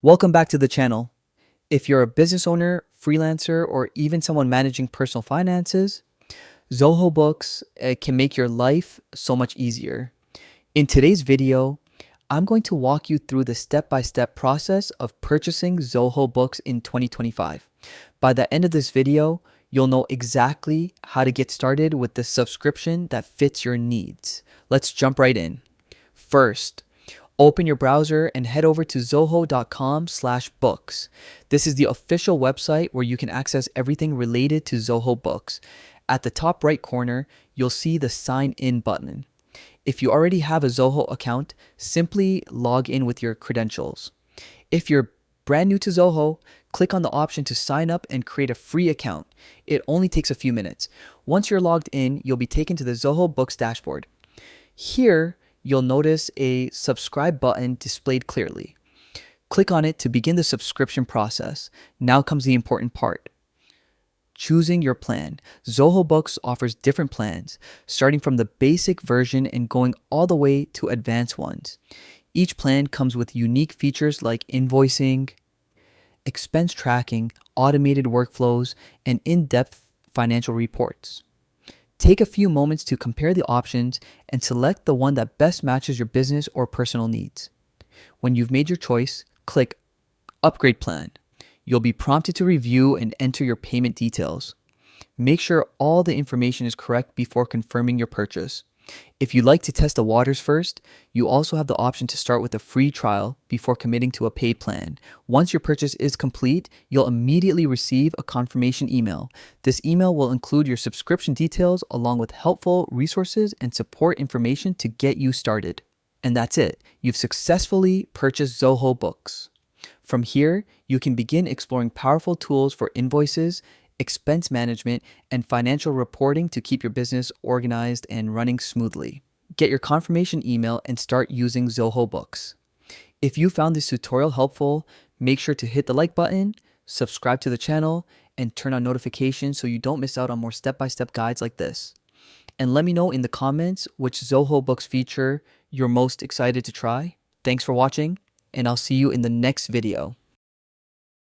Welcome back to the channel. If you're a business owner, freelancer, or even someone managing personal finances, Zoho Books can make your life so much easier. In today's video, I'm going to walk you through the step-by-step process of purchasing Zoho Books in 2025. By the end of this video, you'll know exactly how to get started with the subscription that fits your needs. Let's jump right in. First, open your browser and head over to zoho.com/books. This is the official website where you can access everything related to Zoho Books. At the top right corner, you'll see the sign in button. If you already have a Zoho account, simply log in with your credentials. If you're brand new to Zoho, click on the option to sign up and create a free account. It only takes a few minutes. Once you're logged in, you'll be taken to the Zoho Books dashboard. Here, you'll notice a subscribe button displayed clearly. Click on it to begin the subscription process. Now comes the important part. Choosing your plan. Zoho Books offers different plans, starting from the basic version and going all the way to advanced ones. Each plan comes with unique features like invoicing, expense tracking, automated workflows, and in-depth financial reports. Take a few moments to compare the options and select the one that best matches your business or personal needs. When you've made your choice, click Upgrade Plan. You'll be prompted to review and enter your payment details. Make sure all the information is correct before confirming your purchase. If you'd like to test the waters first, you also have the option to start with a free trial before committing to a paid plan. Once your purchase is complete, you'll immediately receive a confirmation email. This email will include your subscription details along with helpful resources and support information to get you started. And that's it. You've successfully purchased Zoho Books. From here, you can begin exploring powerful tools for invoices, expense management, and financial reporting to keep your business organized and running smoothly. Get your confirmation email and start using Zoho Books. If you found this tutorial helpful, make sure to hit the like button, subscribe to the channel, and turn on notifications so you don't miss out on more step-by-step guides like this. And let me know in the comments which Zoho Books feature you're most excited to try. Thanks for watching, and I'll see you in the next video.